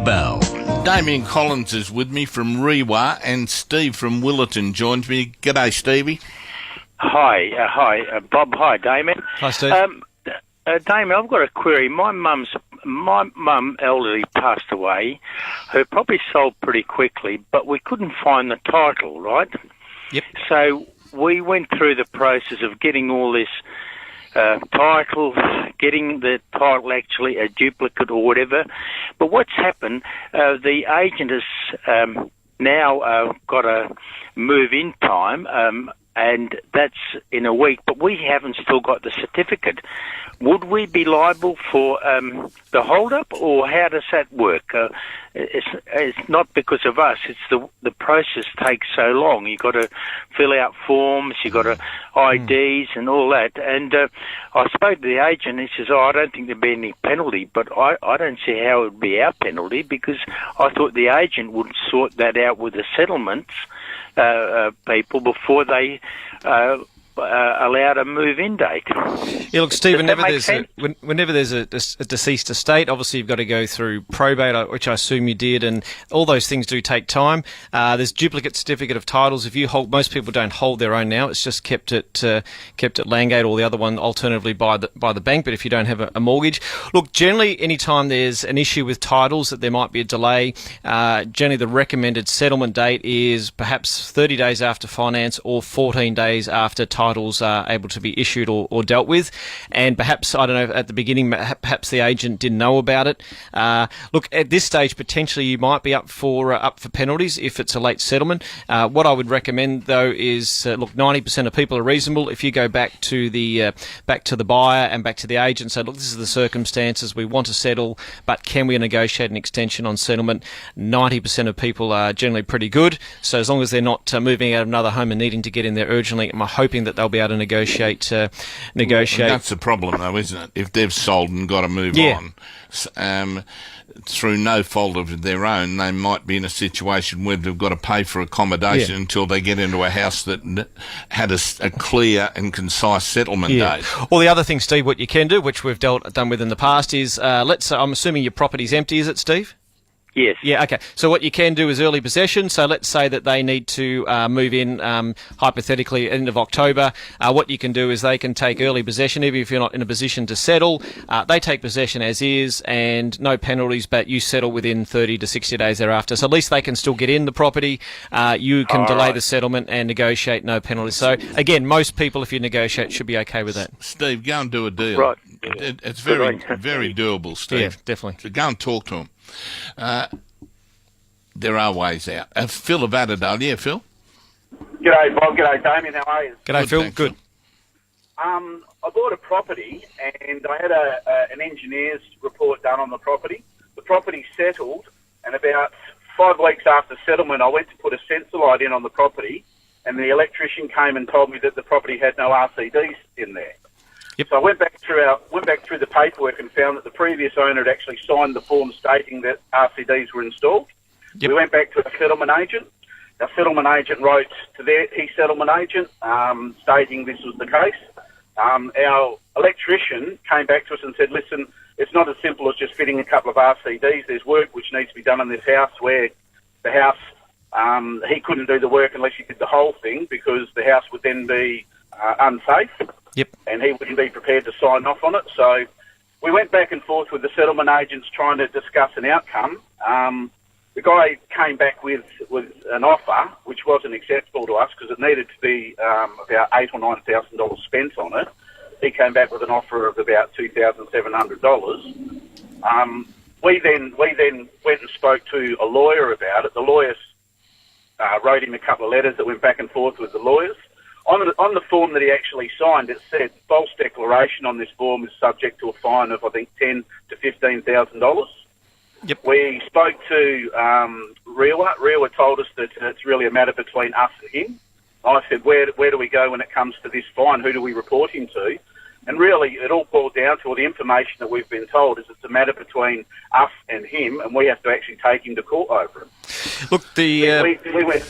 Bell. Damien Collins is with me from Rewa, and Steve from Willerton joins me. G'day, Stevie. Hi, Bob. Hi, Damien. Hi, Steve. Damien, I've got a query. My mum, elderly, passed away. Her property sold pretty quickly, but we couldn't find the title, right? Yep. So we went through the process of getting all this title, getting the title actually a duplicate or whatever. But what's happened, the agent has now got a move-in time, and that's in a week, but we haven't still got the certificate. Would we be liable for the hold-up, or how does that work? It's not because of us. It's the process takes so long. You've got to fill out forms, you've got to IDs and all that. And I spoke to the agent, and he says, I don't think there'd be any penalty, but I don't see how it would be our penalty, because I thought the agent would sort that out with the settlements people before they allowed a move-in date. Yeah, look, Steve, whenever there's a deceased estate, obviously you've got to go through probate, which I assume you did, and all those things do take time. There's duplicate certificate of titles. If you hold, most people don't hold their own now. It's just kept at Landgate, or the other one alternatively by the bank. But if you don't have a mortgage, look, generally any time there's an issue with titles that there might be a delay, generally the recommended settlement date is perhaps 30 days after finance or 14 days after titles are able to be issued or dealt with. And perhaps, I don't know, at the beginning, perhaps the agent didn't know about it. Look, at this stage, potentially you might be up for penalties if it's a late settlement. What I would recommend, though, is look, 90% of people are reasonable. If you go back to the buyer and back to the agent and say, look, this is the circumstances, we want to settle, but can we negotiate an extension on settlement? 90% of people are generally pretty good. So as long as they're not moving out of another home and needing to get in there urgently, I'm hoping that they'll be able to negotiate. That's the problem, though, isn't it? If they've sold and got to move on, through no fault of their own, they might be in a situation where they've got to pay for accommodation until they get into a house that had a clear and concise settlement date. Well, the other thing, Steve, what you can do, which we've done with in the past, is let's say, I'm assuming your property's empty, is it, Steve? Yes. Yeah, okay. So what you can do is early possession. So let's say that they need to move in, hypothetically, end of October. What you can do is they can take early possession, even if you're not in a position to settle. They take possession as is, and no penalties, but you settle within 30 to 60 days thereafter. So at least they can still get in the property. You can delay the settlement and negotiate, no penalties. So, again, most people, if you negotiate, should be okay with that. Steve, go and do a deal. Right. It's very, very doable, Steve. Yeah, definitely. So go and talk to them. There are ways out. Phil of Adderall. Yeah, Phil? G'day, Bob. G'day, Damien. How are you? G'day, Phil. Thanks, Good. I bought a property and I had an engineer's report done on the property. The property settled, and about 5 weeks after settlement, I went to put a sensor light in on the property, and the electrician came and told me that the property had no RCDs in there. Yep. So I went back through the paperwork and found that the previous owner had actually signed the form stating that RCDs were installed. Yep. We went back to a settlement agent. Our settlement agent wrote to his settlement agent stating this was the case. Our electrician came back to us and said, listen, it's not as simple as just fitting a couple of RCDs. There's work which needs to be done in this house, where the house, he couldn't do the work unless he did the whole thing, because the house would then be unsafe. Yep. And he wouldn't be prepared to sign off on it. So we went back and forth with the settlement agents trying to discuss an outcome. The guy came back with an offer which wasn't acceptable to us, because it needed to be about $8,000 or $9,000 spent on it. He came back with an offer of about $2,700. We then went and spoke to a lawyer about it. The lawyers wrote him a couple of letters that went back and forth with the lawyers. On the form that he actually signed, it said false declaration on this form is subject to a fine of, I think, $10,000 to $15,000. Yep. We spoke to Rewa. Rewa told us that it's really a matter between us and him. I said, where do we go when it comes to this fine? Who do we report him to? And really, it all boiled down to, all the information that we've been told is it's a matter between us and him, and we have to actually take him to court over it. Look, we went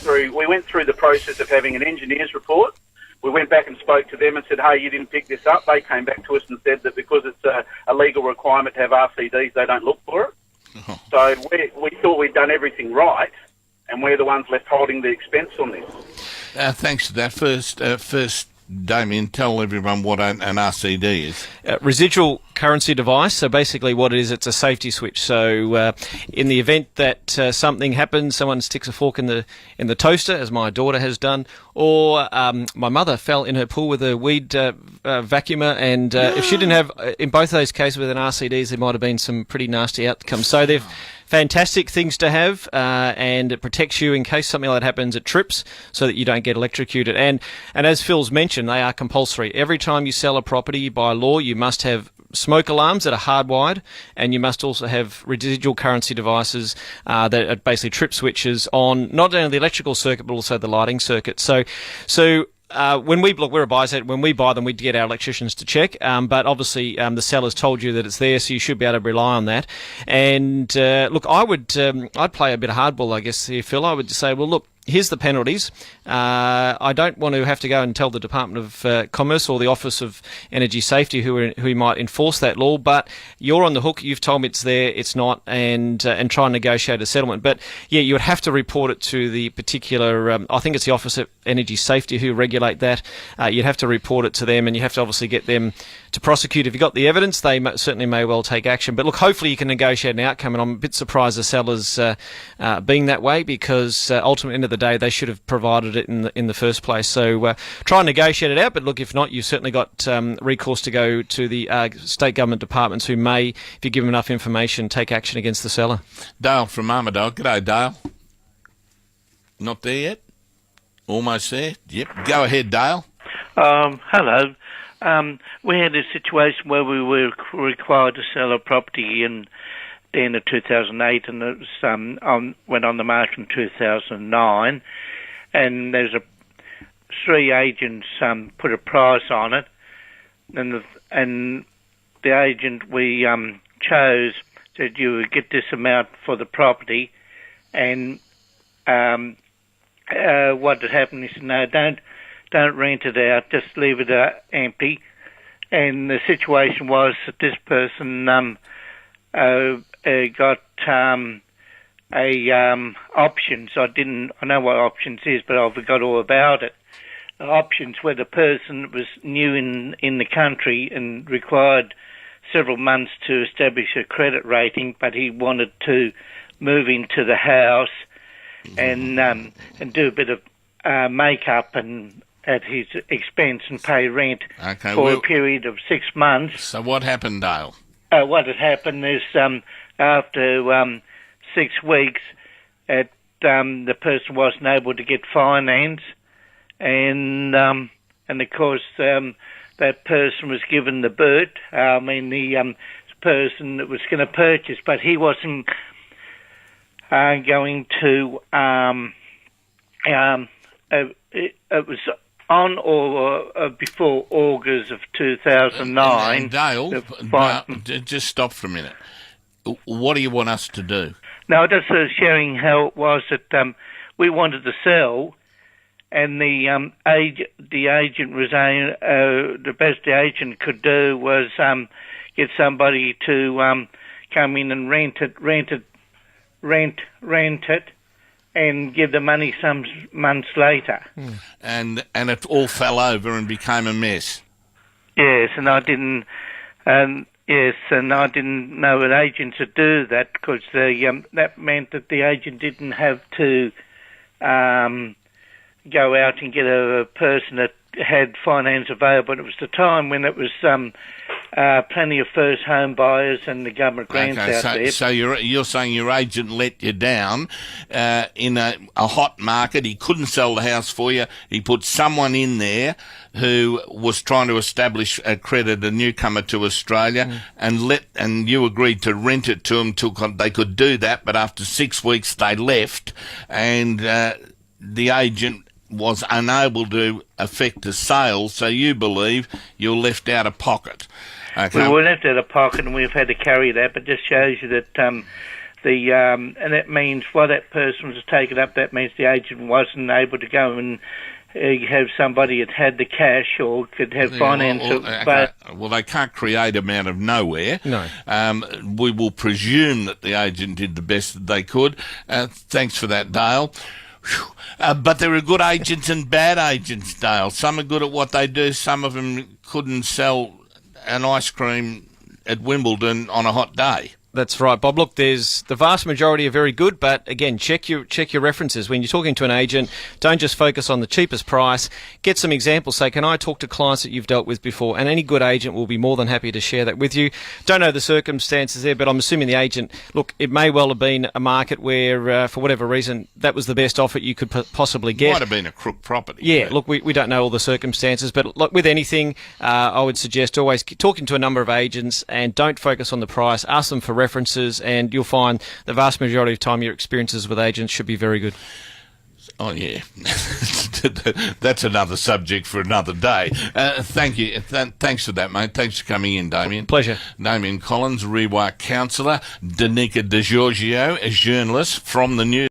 through the process of having an engineer's report. We went back and spoke to them and said, hey, you didn't pick this up. They came back to us and said that because it's a legal requirement to have RCDs, they don't look for it. So we thought we'd done everything right, and we're the ones left holding the expense on this. Thanks for that. First, Damien, tell everyone what an RCD is. Residual currency device. So basically what it is, it's a safety switch. So in the event that something happens, someone sticks a fork in the toaster, as my daughter has done, or my mother fell in her pool with a weed vacuumer, and if she didn't have, in both of those cases with an RCDs, there might have been some pretty nasty outcomes. So they've fantastic things to have, and it protects you in case something like that happens. It trips so that you don't get electrocuted. And as Phil's mentioned, they are compulsory. Every time you sell a property, by law, you must have smoke alarms that are hardwired, and you must also have residual currency devices that are basically trip switches on not only the electrical circuit but also the lighting circuit. So when we're a buyer, when we buy them, we get our electricians to check. But obviously, the seller's told you that it's there, so you should be able to rely on that. And look, I'd play a bit of hardball, I guess, here, Phil. I would say, well, look, here's the penalties. I don't want to have to go and tell the Department of Commerce or the Office of Energy Safety who might enforce that law, but you're on the hook. You've told me it's there, it's not, and try and negotiate a settlement. But yeah, you would have to report it to the particular, I think it's the Office of Energy Safety who regulate that. You'd have to report it to them, and you have to obviously get them to prosecute. If you've got the evidence, they certainly may well take action. But look, hopefully you can negotiate an outcome, and I'm a bit surprised the sellers being that way, because ultimately, at the end of the day, they should have provided it in the first place. So try and negotiate it out, but look, if not, you've certainly got recourse to go to the state government departments who may, if you give them enough information, take action against the seller. Dale from Armidale. G'day, Dale. Not there yet? Almost there? Yep. Go ahead, Dale. Hello. We had a situation where we were required to sell a property in the end of 2008, and it was, went on the market in 2009, and there's three agents put a price on it, and the agent we chose said you would get this amount for the property, and what had happened, he said, no, don't rent it out, just leave it empty. And the situation was that this person got options. I know what options is, but I forgot all about it. Options where the person was new in the country and required several months to establish a credit rating, but he wanted to move into the house and do a bit of makeup and at his expense and pay rent for a period of 6 months. So what happened, Dale? What had happened is after 6 weeks, the person wasn't able to get finance, and of course that person was given the boot. The person that was going to purchase, but he wasn't going to. It was on or before August of 2009. And Dale, just stop for a minute. What do you want us to do? No, just sharing how it was that we wanted to sell, and the agent was the best the agent could do was get somebody to come in and rent it, and give the money some months later. And it all fell over and became a mess. Yes, and I didn't. And I didn't know that agents would do that, because that meant that the agent didn't have to go out and get a person that had finance available. It was the time when it was plenty of first home buyers and the government grants out there. So you're saying your agent let you down in a hot market. He couldn't sell the house for you. He put someone in there who was trying to establish a credit, a newcomer to Australia, and you agreed to rent it to them till they could do that. But after 6 weeks, they left, and the agent was unable to effect a sale. So you believe you're left out of pocket. Okay. We were left out of pocket, and we've had to carry that. But just shows you that and that means while that person was taken up, that means the agent wasn't able to go and have somebody that had the cash or could have finance. Well, they can't create them out of nowhere. No. We will presume that the agent did the best that they could. Thanks for that, Dale. But there are good agents and bad agents, Dale. Some are good at what they do. Some of them couldn't sell an ice cream at Wimbledon on a hot day. That's right, Bob. Look, there's the vast majority are very good, but again, check your references. When you're talking to an agent, don't just focus on the cheapest price. Get some examples. Say, can I talk to clients that you've dealt with before? And any good agent will be more than happy to share that with you. Don't know the circumstances there, but I'm assuming the agent, look, it may well have been a market where, for whatever reason, that was the best offer you could possibly get. Might have been a crook property. Yeah, look, we don't know all the circumstances, but look, with anything, I would suggest always talking to a number of agents and don't focus on the price. Ask them for references, and you'll find the vast majority of time your experiences with agents should be very good. Oh, yeah. That's another subject for another day. Thank you. Thanks for that, mate. Thanks for coming in, Damien. Pleasure. Damien Collins, Rewa counsellor. Danica Di Giorgio, a journalist from the News.